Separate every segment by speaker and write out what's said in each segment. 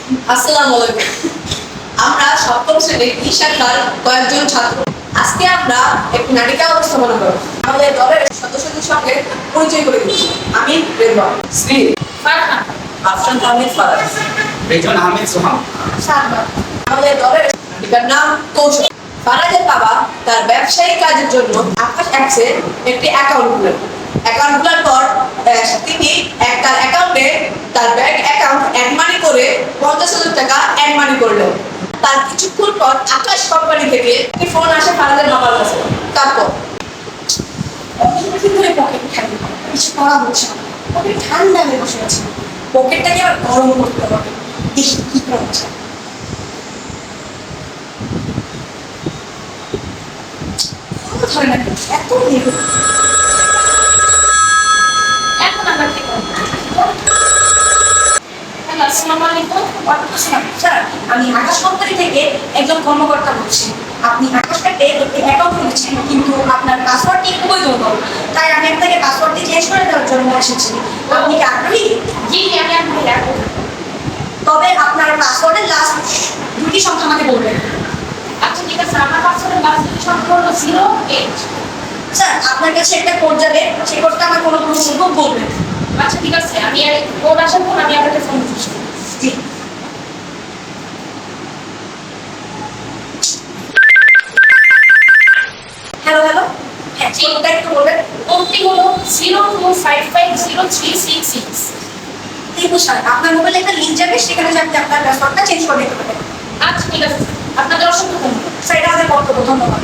Speaker 1: আসসালামু আলাইকুম। আমরা সপ্তম শ্রেণীর ই শাখার কয়েকজন ছাত্র। আজকে আমরা একটি নাটিকা উপস্থাপনা করব। আমাদের দলের সদস্যদের সঙ্গে পরিচয় করে দিচ্ছি। আমি রেজওয়ান,
Speaker 2: শ্রী
Speaker 1: ফারহান,
Speaker 2: আফসান আহমেদ ফারাজ, রেজন আহমেদ সোহাম।
Speaker 1: সাদমান। আমাদের দলের নাটিকার নাম কৌশল। ফারাজের বাবা তার ব্যবসায়িক কাজের জন্য আকাশ অ্যাপসে একটি অ্যাকাউন্ট খুলেন। অ্যাকাউন্ট খোলার পর তিনি তার অ্যাকাউন্টে তার ব্যাংক অ্যাকাউন্ট অ্যাড মানি করে 50,000 টাকা অ্যাড মানি করলেন। তার কিছুক্ষণ পর আকাশ কোম্পানি থেকে একটি ফোন আসে ফারাজের বাবার কাছে। তারপর
Speaker 3: অনেকদিন ধরে পকেট খালি কিছু করা হচ্ছে না। পকেট ঠান্ডা হয়ে বসে আছে। পকেটটাকে আবার গরম করতে হবে। দেখি কি করা যায়। ধরে না এত নেবে
Speaker 4: এখন আমরা কি করব? হ্যালো, আসসালামু আলাইকুম।
Speaker 3: ওয়ালাইকুম আসসালাম। স্যার, আমি আকাশ কোম্পানি থেকে একজন কর্মকর্তা বলছি। আপনি আকাশ পেতে একটি অ্যাকাউন্ট খুলেছেন, কিন্তু আপনার পাসওয়ার্ডটি খুবই দুর্বল। তাই আমি আপনাকে পাসওয়ার্ডটি চেঞ্জ করে দেওয়ার জন্য এসেছি। আপনি কি আগ্রহী?
Speaker 4: জি, আমি আপনাকে রাখবো।
Speaker 3: তবে আপনার পাসওয়ার্ডের লাস্ট দুটি সংখ্যা আমাকে বলবেন।
Speaker 4: আচ্ছা, ঠিক আছে। আমার পাসওয়ার্ডের লাস্ট দুটো সংখ্যা হলো 08।
Speaker 3: স্যার, আপনার কাছে একটা কোড যাবে, সেই কোডটা আমার কোনো প্রশ্ন বলবেন।
Speaker 4: আচ্ছা, ঠিক আছে। আমি কোড আসার পর আমি আপনাকে ফোন করছি।
Speaker 3: জি। হ্যালো হ্যালো, হ্যাঁ কোডটা একটু বলবেন।
Speaker 4: কোডটি হলো 02550366।
Speaker 3: দেখুন স্যার, আপনার মোবাইলে একটা লিঙ্ক যাবে, সেখানে আপনি আপনার পাসওয়ার্ডটা চেঞ্জ করে নিতে পারবেন।
Speaker 4: আচ্ছা, ঠিক আছে। আপনাদের অসংখ্য ধন্যবাদ।
Speaker 3: স্যার, এটা আমাদের কর্তব্য। ধন্যবাদ।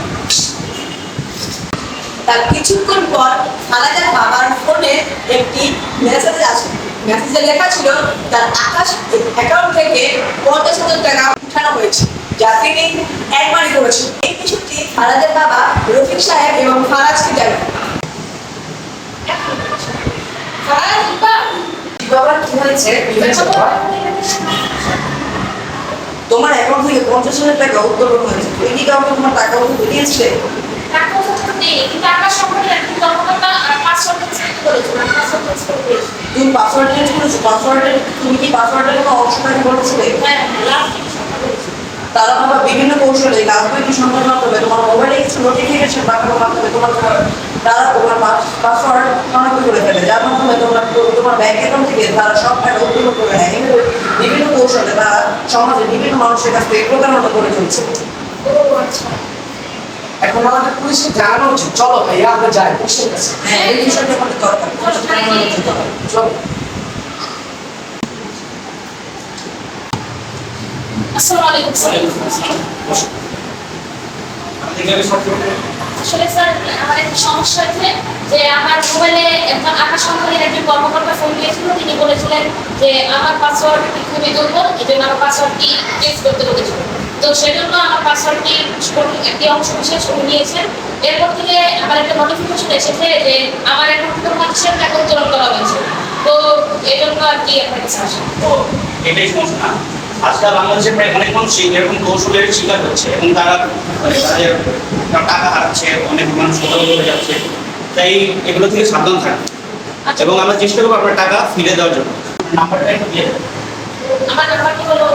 Speaker 1: তার কিছুক্ষণ পর ফারাজের বাবার ফোনে একটি মেসেজ আসে। মেসেজে লেখা ছিল তার আকাশ অ্যাকাউন্ট থেকে 50,000 টাকা উঠানো হয়েছে, যা তিনি অ্যাড মানি করেছেন। এই বিষয়টি ফারাজের বাবা রফিক সাহেব এবং ফারাজকে জানান।
Speaker 4: ফারাজ, বাবা,
Speaker 2: বাবা কি হয়েছে? তোমার অ্যাকাউন্ট থেকে 50,000 টাকা উত্তোলন হয়েছে। তুই কি কাউকে তোমার টাকা উঠে দিয়েছে?
Speaker 4: টাকা উঠাতে নেই, কিন্তু আকাশ সম্পর্কে একটি কর্মকর্তা পাসওয়ার্ডটা চেঞ্জ করেছে। পাসওয়ার্ড চেঞ্জ করে দিয়েছে।
Speaker 2: তুমি পাসওয়ার্ড চেঞ্জ করেছো? তুমি কি পাসওয়ার্ডের কোনো অংশটাকে বলেছিলে?
Speaker 4: হ্যাঁ, লাস্ট দুটো সংখ্যা বলেছে।
Speaker 2: তারা বাবা বিভিন্ন কৌশলে কাজ দুইটি সংখ্যার মাধ্যমে তোমার মোবাইলে কিছু নোটিফিকেশন পাঠানোর মাধ্যমে তারা তোমার পাসওয়ার্ড শনাক্ত করে ফেলে, যার মাধ্যমে তোমার ব্যাংক অ্যাকাউন্ট থেকে তারা সব টাকা উত্তোলন করে নেয়। এভাবে বিভিন্ন কৌশলে তারা সমাজে বিভিন্ন মানুষের কাছ থেকে প্রতারণা করে চলছে।
Speaker 4: ও আচ্ছা।
Speaker 5: এখন আমাদের পুলিশকে জানানো উচিত। চলো ভাইয়া আমরা যাই, বুঝতে গেছে।
Speaker 2: হ্যাঁ, এই বিষয়টা আমাদের দরকার।
Speaker 5: চলো।
Speaker 4: আসসালামু আলাইকুম স্যার। আসলে স্যার, আমার একটা সমস্যা হয়েছে যে আমার মোবাইলে একজন আকাশ কোম্পানির একজন কর্মকর্তা ফোন দিয়েছিল। তিনি বলেছিলেন যে আমার পাসওয়ার্ড খুবই দুর্বল, এই জন্য আমার পাসওয়ার্ডটি চেঞ্জ করতে বলেছিল। তো সেজন্য আমার পাসওয়ার্ডটি একটি অংশ বিশেষ উনি নিয়েছেন। এরপর থেকে আমার একটা নোটিফিকেশন এসেছে যে আমার অ্যাকাউন্ট থেকে মানুষের টাকা উত্তোলন করা হয়েছে। তো এই জন্য আর কি আপনার কাছে আসা।
Speaker 6: তো এটাই সমস্যা না। আজকাল বাংলাদেশের প্রায় অনেক মানুষই এরকম কৌশলের শিকার হচ্ছে এবং তারা তাদের টাকা হারাচ্ছে, অনেক মানুষ কোথাও চলে যাচ্ছে। তাই এগুলো থেকে সাবধান থাকবে এবং আমরা চেষ্টা করবো আপনার টাকা ফিরে দেওয়ার জন্য। নাম্বারটা একটু দিয়ে দেবেন।
Speaker 4: আমার নাম্বারটি হলো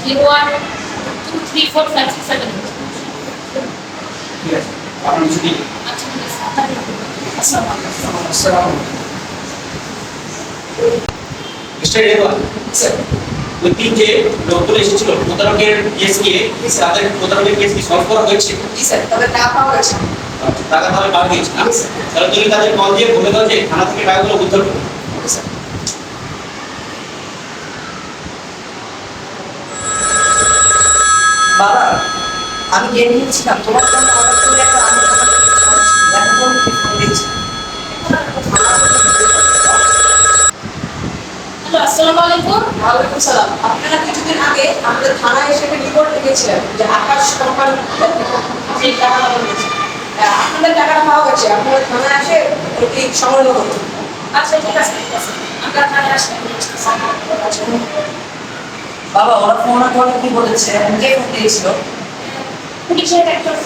Speaker 4: 01234567।
Speaker 6: ঠিক আছে, আপনার ছুটি।
Speaker 4: আচ্ছা, ঠিক আছে। আপনাকে আসসালামু আলাইকুম।
Speaker 5: আসসালামু
Speaker 6: মিস্টার রেওয়ান, ওই দিন যে লোকগুলো এসেছিল প্রতারকের কেস নিয়ে, তাদের প্রতারকের কেস কি সলভ করা হয়েছে?
Speaker 1: জি স্যার, তাদের টাকা পাওয়া গেছে।
Speaker 6: টাকা তাহলে পাওয়া গিয়েছে না? তাহলে তুমি তাদের কল দিয়ে বলে দাও যে থানা থেকে টাকাগুলো উদ্ধার করো।
Speaker 2: বাবা, আমি গেম খেলছিলাম, তোমার জন্য হঠাৎ করে একটা আমি এখন ফোন দিয়েছি।
Speaker 4: হ্যালো, আসসালামু আলাইকুম।
Speaker 1: ওয়ালাইকুম সালাম। আপনারা কিছুদিন আগে আমাদের থানায় এসে একটা রিপোর্ট লিখেছিলেন যে আকাশ কোম্পানি যে টাকা নিয়েছে। আপনাদের টাকাটা পাওয়া গেছে। আপনাদের থানায় আসে ওটি সংগ্রহ করুন।
Speaker 4: আচ্ছা, ঠিক আছে, ঠিক আছে। আমরা থানায় আসলে
Speaker 2: বাবা, ওরা ফোন করে কি বলেছে? কে ফোন দিয়েছিল?
Speaker 4: পুলিশের একজন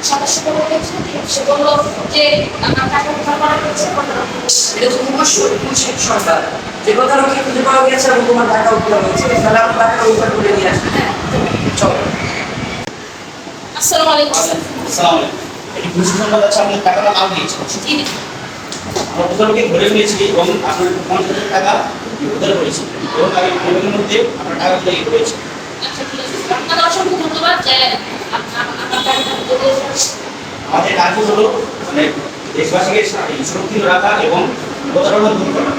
Speaker 4: সদস্য বলেছে, সে বললো যে আমার টাকা উদ্ধার করা হয়েছে।
Speaker 2: এটা তো তোমার পুলিশের সরকার, যে প্রতারককে খুঁজে পাওয়া গেছে এবং তোমার টাকা উদ্ধার হয়েছে, তাহলে আমার টাকা উদ্ধার করে নিয়ে আসবে।
Speaker 4: ওয়ালাইকুম আসসালাম।
Speaker 6: আসসালামু আলাইকুম। এটি পুলিশ সম্পদ আছে, আপনার টাকাটা মাল দিয়েছে।
Speaker 4: জি জি।
Speaker 6: আমরা প্রতারককে ধরে ফেলেছি এবং আপনার 50,000 টাকা উদ্ধার করেছি এবং আমি মোবাইলের মধ্যে আপনার টাকাগুলো ইয়ে করেছি।
Speaker 4: আচ্ছা ঠিক আছে। আপনাকে অসংখ্য ধন্যবাদ যে আপনার টাকাটা দিয়ে দিয়েছেন।
Speaker 6: আমাদের কাজ হলো মানে দেশবাসীকে সুরক্ষিত রাখা এবং প্রতারণা দূর করা।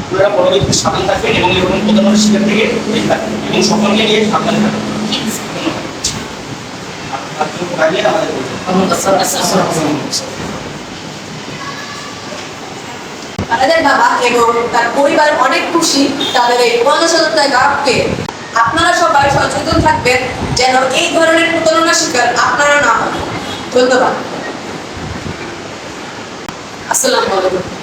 Speaker 6: আপনারা পরবর্তীতে সাবধান থাকবেন এবং এরকম প্রতারণার শিকার থেকে বেঁচে থাকবেন এবং সকলকে নিয়ে সাবধান থাকবেন।
Speaker 4: ঠিক আছে।
Speaker 6: আপনি বানিয়ে আমাদের বলবেন।
Speaker 1: ফারাজের বাবা এবং তার পরিবার অনেক খুশি তাদের এই 50,000 টাকা পেয়ে। আপনারা সবাই সচেতন থাকবেন যেন এই ধরনের প্রতারণার শিকার আপনারা না হন। ধন্যবাদ। আসসালামু আলাইকুম।